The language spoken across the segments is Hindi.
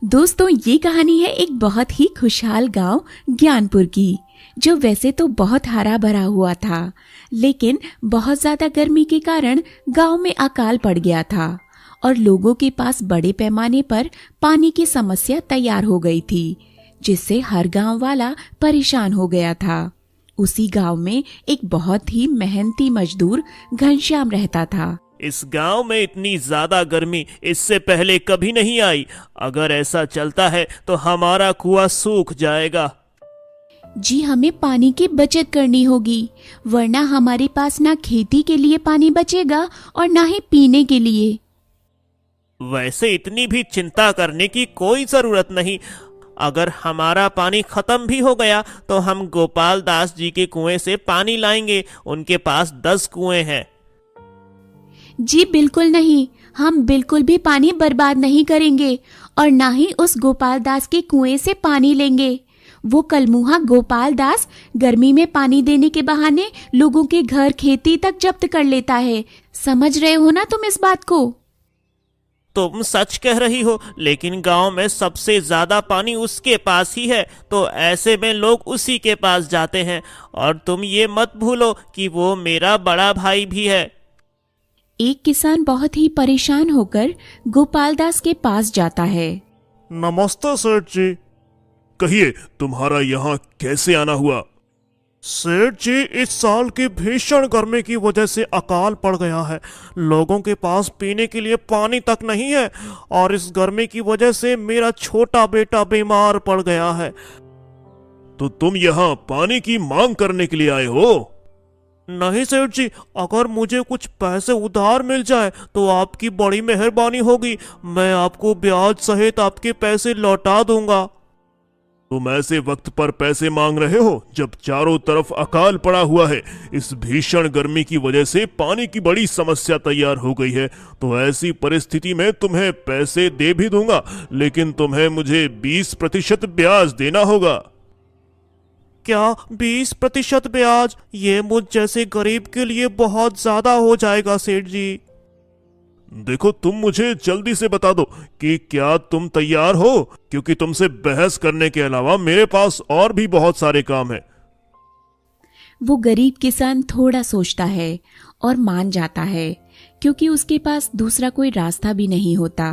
दोस्तों, ये कहानी है एक बहुत ही खुशहाल गांव ज्ञानपुर की, जो वैसे तो बहुत हरा भरा हुआ था, लेकिन बहुत ज्यादा गर्मी के कारण गांव में अकाल पड़ गया था और लोगों के पास बड़े पैमाने पर पानी की समस्या तैयार हो गई थी, जिससे हर गांव वाला परेशान हो गया था। उसी गांव में एक बहुत ही मेहनती मजदूर घनश्याम रहता था। इस गांव में इतनी ज्यादा गर्मी इससे पहले कभी नहीं आई। अगर ऐसा चलता है तो हमारा कुआं सूख जाएगा। जी, हमें पानी की बचत करनी होगी, वरना हमारे पास ना खेती के लिए पानी बचेगा और ना ही पीने के लिए। वैसे इतनी भी चिंता करने की कोई जरूरत नहीं। अगर हमारा पानी खत्म भी हो गया तो हम गोपाल दास जी के कुएं से पानी लाएंगे। उनके पास 10 कुएं हैं। जी बिल्कुल नहीं, हम बिल्कुल भी पानी बर्बाद नहीं करेंगे और ना ही उस गोपाल दास के कुएं से पानी लेंगे। वो कलमुहा गोपाल दास गर्मी में पानी देने के बहाने लोगों के घर खेती तक जब्त कर लेता है। समझ रहे हो ना तुम इस बात को? तुम सच कह रही हो, लेकिन गांव में सबसे ज्यादा पानी उसके पास ही है, तो ऐसे में लोग उसी के पास जाते हैं। और तुम ये मत भूलो कि वो मेरा बड़ा भाई भी है। एक किसान बहुत ही परेशान होकर गोपाल दास के पास जाता है। नमस्ते सेठ जी। कहिए, तुम्हारा यहाँ कैसे आना हुआ? सेठ जी, इस साल की भीषण गर्मी की वजह से अकाल पड़ गया है। लोगों के पास पीने के लिए पानी तक नहीं है और इस गर्मी की वजह से मेरा छोटा बेटा बीमार पड़ गया है। तो तुम यहाँ पानी की मांग करने के लिए आए हो? नहीं सेठ जी, अगर मुझे कुछ पैसे उधार मिल जाए तो आपकी बड़ी मेहरबानी होगी। मैं आपको ब्याज सहित आपके पैसे लौटा दूंगा। तुम ऐसे वक्त पर पैसे मांग रहे हो जब चारों तरफ अकाल पड़ा हुआ है। इस भीषण गर्मी की वजह से पानी की बड़ी समस्या तैयार हो गई है। तो ऐसी परिस्थिति में तुम्हें पैसे दे भी दूंगा, लेकिन तुम्हें मुझे 20% ब्याज देना होगा। क्या 20% ब्याज? ये मुझ जैसे गरीब के लिए बहुत ज्यादा हो जाएगा सेठ जी। देखो, तुम मुझे जल्दी से बता दो कि क्या तुम तैयार हो, क्योंकि तुमसे बहस करने के अलावा मेरे पास और भी बहुत सारे काम हैं। वो गरीब किसान थोड़ा सोचता है और मान जाता है, क्योंकि उसके पास दूसरा कोई रास्ता भी नहीं होता।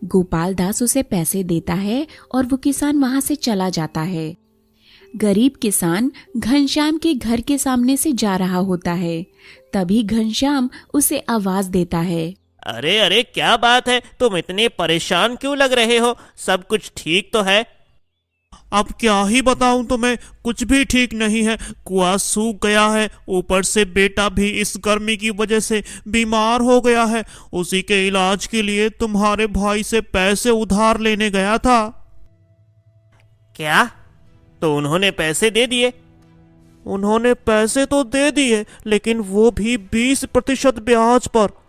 गोपाल दास उसे पैसे देता है और वो किसान वहां से चला जाता है। गरीब किसान घनश्याम के घर के सामने से जा रहा होता है। तभी घनश्याम उसे आवाज देता है। अरे अरे, क्या बात है? तुम इतने परेशान क्यों लग रहे हो? सब कुछ ठीक तो है? अब क्या ही बताऊं तुम्हें, कुछ भी ठीक नहीं है। कुआं सूख गया है, ऊपर से बेटा भी इस गर्मी की वजह से बीमार हो गया है। उसी के इलाज के लिए तुम्हारे भाई से पैसे उधार लेने गया था। क्या? तो उन्होंने पैसे दे दिए? उन्होंने पैसे तो दे दिए, लेकिन वो भी 20% ब्याज पर।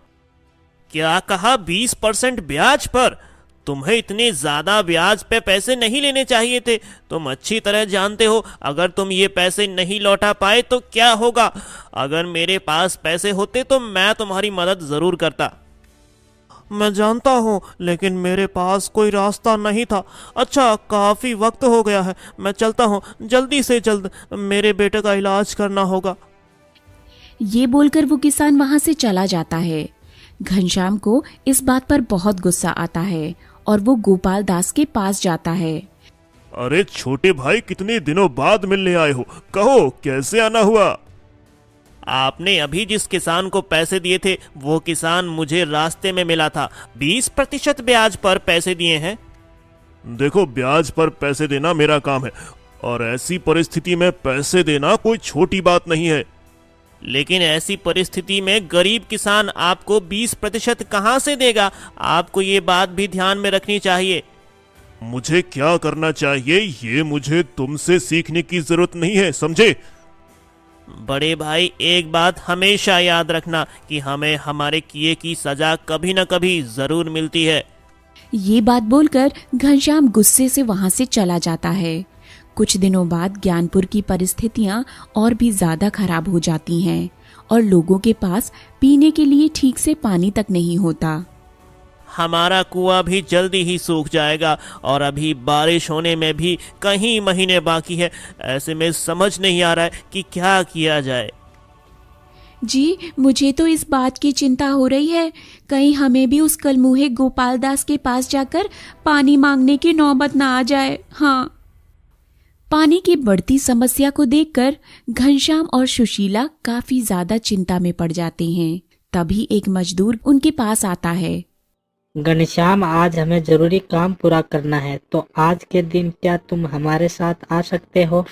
क्या कहा? 20% ब्याज पर? तुम्हें इतने ज्यादा ब्याज पे पैसे नहीं लेने चाहिए थे। तुम अच्छी तरह जानते हो, अगर तुम ये पैसे नहीं लौटा पाए तो क्या होगा। अगर मेरे पास पैसे होते तो मैं तुम्हारी मदद जरूर करता। मैं जानता हूँ, लेकिन मेरे पास कोई रास्ता नहीं था। अच्छा, काफी वक्त हो गया है, मैं चलता हूँ। जल्दी से जल्द मेरे बेटे का इलाज करना होगा। ये बोलकर वो किसान वहां से चला जाता है। घनश्याम को इस बात पर बहुत गुस्सा आता है और वो गोपाल दास के पास जाता है। अरे छोटे भाई, कितने दिनों बाद मिलने आए हो, कहो कैसे आना हुआ? आपने अभी जिस किसान को पैसे दिए थे वो किसान मुझे रास्ते में मिला था। 20% ब्याज पर पैसे दिए हैं। देखो, ब्याज पर पैसे देना मेरा काम है और ऐसी परिस्थिति में पैसे देना कोई छोटी बात नहीं है। लेकिन ऐसी परिस्थिति में गरीब किसान आपको 20% कहां से देगा? आपको ये बात भी ध्यान में रखनी चाहिए। मुझे क्या करना चाहिए ये मुझे तुमसे सीखने की जरूरत नहीं है, समझे? बड़े भाई, एक बात हमेशा याद रखना कि हमें हमारे किए की सजा कभी न कभी जरूर मिलती है। ये बात बोलकर घनश्याम गुस्से से वहां से चला जाता है। कुछ दिनों बाद ज्ञानपुर की परिस्थितियां और भी ज्यादा खराब हो जाती हैं और लोगों के पास पीने के लिए ठीक से पानी तक नहीं होता। हमारा कुआं भी जल्दी ही सूख जाएगा और अभी बारिश होने में भी कहीं महीने बाकी है। ऐसे में समझ नहीं आ रहा है कि क्या किया जाए। जी, मुझे तो इस बात की चिंता हो रही है, कहीं हमें भी उस कलमुहे गोपाल दास के पास जाकर पानी मांगने की नौबत ना आ जाए। हाँ। पानी की बढ़ती समस्या को देखकर घनश्याम और सुशीला काफी ज्यादा चिंता में पड़ जाते हैं। तभी एक मजदूर उनके पास आता है। घनश्याम, आज हमें जरूरी काम पूरा करना है, तो आज के दिन क्या तुम हमारे साथ आ सकते हो?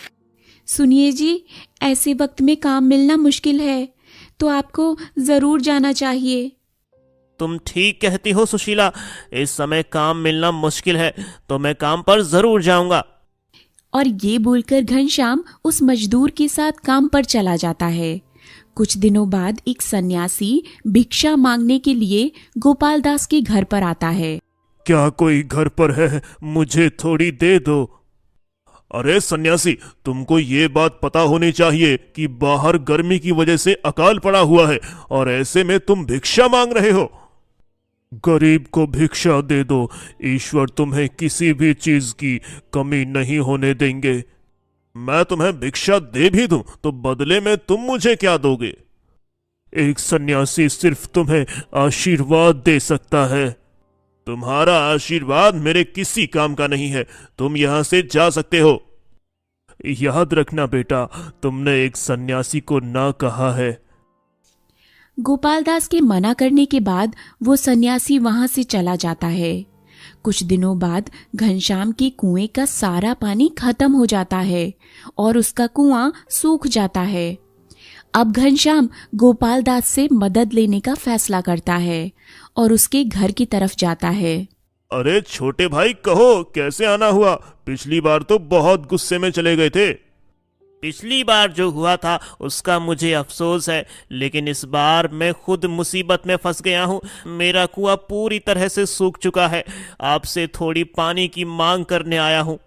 सुनिए जी, ऐसे वक्त में काम मिलना मुश्किल है, तो आपको जरूर जाना चाहिए। तुम ठीक कहती हो सुशीला, इस समय काम मिलना मुश्किल है, तो मैं काम पर जरूर जाऊंगा। और ये बोलकर घनश्याम उस मजदूर के साथ काम पर चला जाता है। कुछ दिनों बाद एक सन्यासी भिक्षा मांगने के लिए गोपाल दास के घर पर आता है। क्या कोई घर पर है? मुझे थोड़ी दे दो। अरे सन्यासी, तुमको ये बात पता होनी चाहिए कि बाहर गर्मी की वजह से अकाल पड़ा हुआ है और ऐसे में तुम भिक्षा मांग रहे हो। गरीब को भिक्षा दे दो, ईश्वर तुम्हें किसी भी चीज की कमी नहीं होने देंगे। मैं तुम्हें भिक्षा दे भी दूं तो बदले में तुम मुझे क्या दोगे? एक सन्यासी सिर्फ तुम्हें आशीर्वाद दे सकता है। तुम्हारा आशीर्वाद मेरे किसी काम का नहीं है, तुम यहां से जा सकते हो। याद रखना बेटा, तुमने एक सन्यासी को ना कहा है। गोपाल दास के मना करने के बाद वो सन्यासी वहां से चला जाता है। कुछ दिनों बाद घनश्याम के कुएं का सारा पानी खत्म हो जाता है और उसका कुआं सूख जाता है। अब घनश्याम गोपाल दास से मदद लेने का फैसला करता है और उसके घर की तरफ जाता है। अरे छोटे भाई, कहो कैसे आना हुआ? पिछली बार तो बहुत गुस्से में चले गए थे। पिछली बार जो हुआ था उसका मुझे अफसोस है, लेकिन इस बार मैं खुद मुसीबत में फंस गया हूँ। मेरा कुआं पूरी तरह से सूख चुका है, आपसे थोड़ी पानी की मांग करने आया हूँ।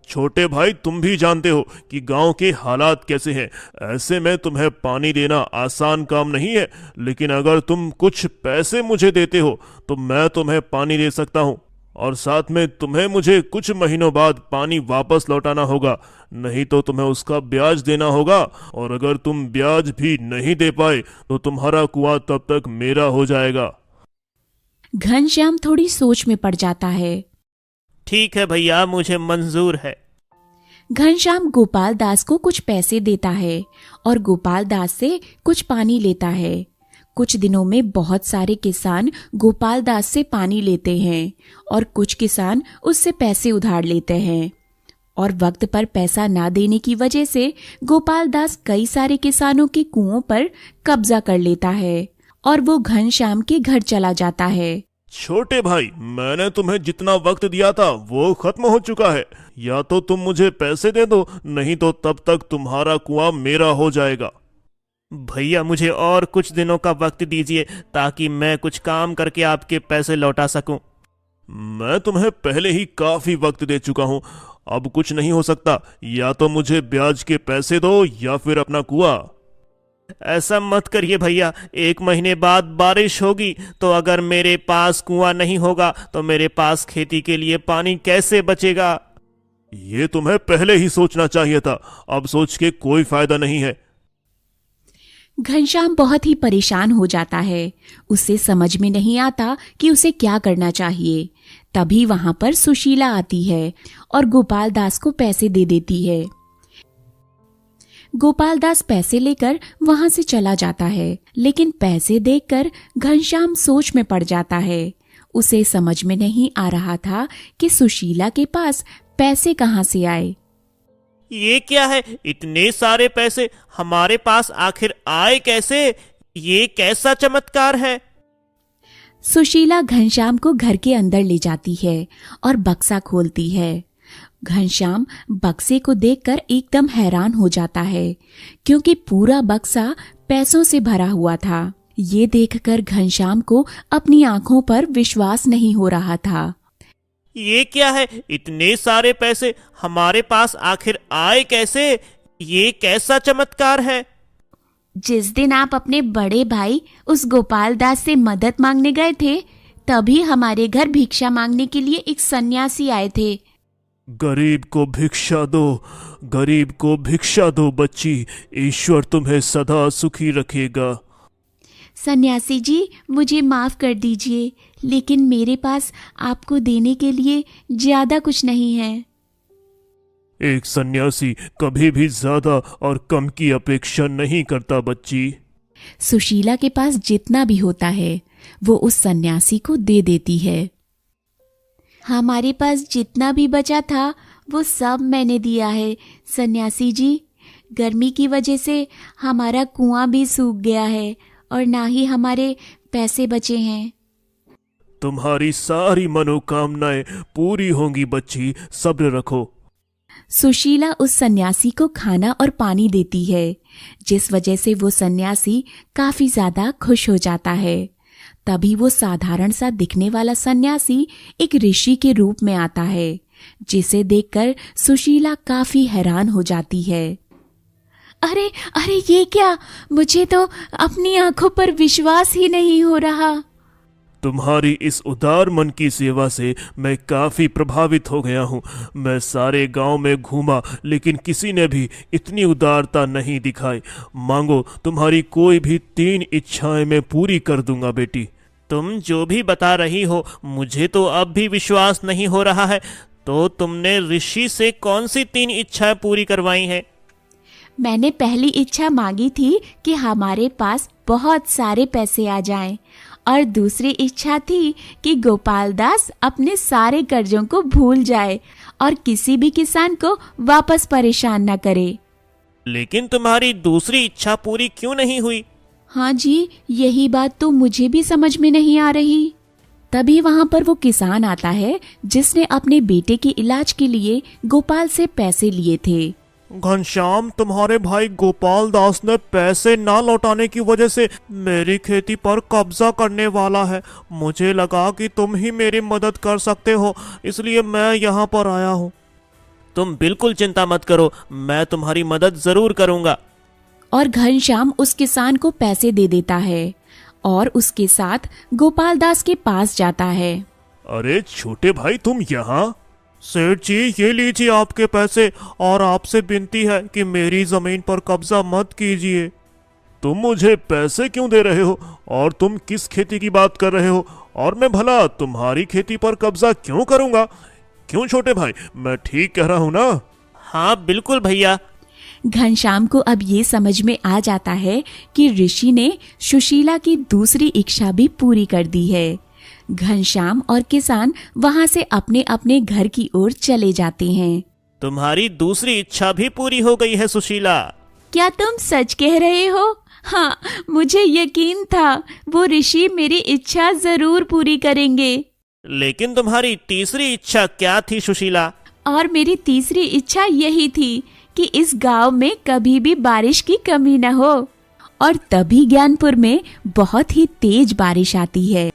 छोटे भाई, तुम भी जानते हो कि गांव के हालात कैसे हैं। ऐसे में तुम्हें पानी देना आसान काम नहीं है, लेकिन अगर तुम कुछ पैसे मुझे देते हो तो मैं तुम्हें पानी दे सकता हूँ, और साथ में तुम्हें मुझे कुछ महीनों बाद पानी वापस लौटाना होगा, नहीं तो तुम्हें उसका ब्याज देना होगा। और अगर तुम ब्याज भी नहीं दे पाए तो तुम्हारा कुआं तब तक मेरा हो जाएगा। घनश्याम थोड़ी सोच में पड़ जाता है। ठीक है भैया, मुझे मंजूर है। घनश्याम गोपाल दास को कुछ पैसे देता है और गोपाल दास से कुछ पानी लेता है। कुछ दिनों में बहुत सारे किसान गोपाल दास से पानी लेते हैं और कुछ किसान उससे पैसे उधार लेते हैं, और वक्त पर पैसा ना देने की वजह से गोपाल दास कई सारे किसानों के कुओं पर कब्जा कर लेता है और वो घनश्याम के घर चला जाता है। छोटे भाई, मैंने तुम्हें जितना वक्त दिया था वो खत्म हो चुका है। या तो तुम मुझे पैसे दे दो, नहीं तो तब तक तुम्हारा कुआं मेरा हो जाएगा। भैया, मुझे और कुछ दिनों का वक्त दीजिए ताकि मैं कुछ काम करके आपके पैसे लौटा सकूं। मैं तुम्हें पहले ही काफी वक्त दे चुका हूं, अब कुछ नहीं हो सकता। या तो मुझे ब्याज के पैसे दो या फिर अपना कुआं। ऐसा मत करिए भैया, 1 महीने बाद बारिश होगी, तो अगर मेरे पास कुआं नहीं होगा तो मेरे पास खेती के लिए पानी कैसे बचेगा? ये तुम्हें पहले ही सोचना चाहिए था, अब सोच के कोई फायदा नहीं है। घनश्याम बहुत ही परेशान हो जाता है। उसे समझ में नहीं आता कि उसे क्या करना चाहिए। तभी वहां पर सुशीला आती है और गोपाल दास को पैसे दे देती है। गोपाल दास पैसे लेकर वहां से चला जाता है, लेकिन पैसे देखकर घनश्याम सोच में पड़ जाता है। उसे समझ में नहीं आ रहा था कि सुशीला के पास पैसे कहां से आए। ये क्या है, इतने सारे पैसे हमारे पास आखिर आए कैसे? ये कैसा चमत्कार है? सुशीला घनश्याम को घर के अंदर ले जाती है और बक्सा खोलती है। घनश्याम बक्से को देखकर एकदम हैरान हो जाता है, क्योंकि पूरा बक्सा पैसों से भरा हुआ था। ये देखकर घनश्याम को अपनी आंखों पर विश्वास नहीं हो रहा था। ये क्या है, इतने सारे पैसे हमारे पास आखिर आए कैसे? ये कैसा चमत्कार है? जिस दिन आप अपने बड़े भाई उस गोपाल दास से मदद मांगने गए थे, तभी हमारे घर भिक्षा मांगने के लिए एक सन्यासी आए थे। गरीब को भिक्षा दो, गरीब को भिक्षा दो बच्ची, ईश्वर तुम्हें सदा सुखी रखेगा। सन्यासी जी, मुझे माफ कर दीजिए, लेकिन मेरे पास आपको देने के लिए ज्यादा कुछ नहीं है। एक सन्यासी कभी भी ज्यादा और कम की अपेक्षा नहीं करता बच्ची। सुशीला के पास जितना भी होता है वो उस सन्यासी को दे देती है। हमारे पास जितना भी बचा था वो सब मैंने दिया है सन्यासी जी। गर्मी की वजह से हमारा कुआं भी सूख गया है और ना ही हमारे पैसे बचे हैं। तुम्हारी सारी मनोकामनाएं पूरी होंगी बच्ची, सब्र रखो। सुशीला उस सन्यासी को खाना और पानी देती है, जिस वजह से वो सन्यासी काफी ज्यादा खुश हो जाता है। तभी वो साधारण सा दिखने वाला सन्यासी एक ऋषि के रूप में आता है, जिसे देखकर सुशीला काफी हैरान हो जाती है। अरे अरे, ये क्या? मुझे तो अपनी आंखों पर विश्वास ही नहीं हो रहा। तुम्हारी इस उदार मन की सेवा से मैं काफी प्रभावित हो गया हूँ। मैं सारे गांव में घूमा, लेकिन किसी ने भी इतनी उदारता नहीं दिखाई। मांगो, तुम्हारी कोई भी 3 इच्छाएं मैं पूरी कर दूंगा बेटी। तुम जो भी बता रही हो मुझे तो अब भी विश्वास नहीं हो रहा है। तो तुमने ऋषि से कौन सी 3 इच्छाएं पूरी करवाई हैं? मैंने पहली इच्छा मांगी थी कि हमारे पास बहुत सारे पैसे आ जाएं, और दूसरी इच्छा थी कि गोपाल दास अपने सारे कर्जों को भूल जाए और किसी भी किसान को वापस परेशान न करे। लेकिन तुम्हारी दूसरी इच्छा पूरी क्यों नहीं हुई? हाँ जी, यही बात तो मुझे भी समझ में नहीं आ रही। तभी वहाँ पर वो किसान आता है जिसने अपने बेटे के इलाज के लिए गोपाल से पैसे लिए थे। घनश्याम, तुम्हारे भाई गोपाल दास ने पैसे ना लौटाने की वजह से मेरी खेती पर कब्जा करने वाला है। मुझे लगा कि तुम ही मेरी मदद कर सकते हो, इसलिए मैं यहाँ पर आया हूँ। तुम बिल्कुल चिंता मत करो, मैं तुम्हारी मदद जरूर करूँगा। और घनश्याम उस किसान को पैसे दे देता है और उसके साथ गोपाल दास के पास जाता है। अरे छोटे भाई, तुम यहाँ? सेठ जी, ये लीजिए आपके पैसे, और आपसे विनती है कि मेरी जमीन पर कब्जा मत कीजिए। तुम मुझे पैसे क्यों दे रहे हो, और तुम किस खेती की बात कर रहे हो, और मैं भला तुम्हारी खेती पर कब्जा क्यों करूंगा? क्यों छोटे भाई, मैं ठीक कह रहा हूं ना? हाँ बिल्कुल भैया। घनश्याम को अब ये समझ में आ जाता है कि ऋषि ने सुशीला की दूसरी इच्छा भी पूरी कर दी है। घनश्याम और किसान वहां से अपने अपने घर की ओर चले जाते हैं। तुम्हारी दूसरी इच्छा भी पूरी हो गई है सुशीला। क्या तुम सच कह रहे हो? हाँ, मुझे यकीन था वो ऋषि मेरी इच्छा जरूर पूरी करेंगे। लेकिन तुम्हारी तीसरी इच्छा क्या थी सुशीला? और मेरी तीसरी इच्छा यही थी कि इस गांव में कभी भी बारिश की कमी न हो। और तभी ज्ञानपुर में बहुत ही तेज बारिश आती है।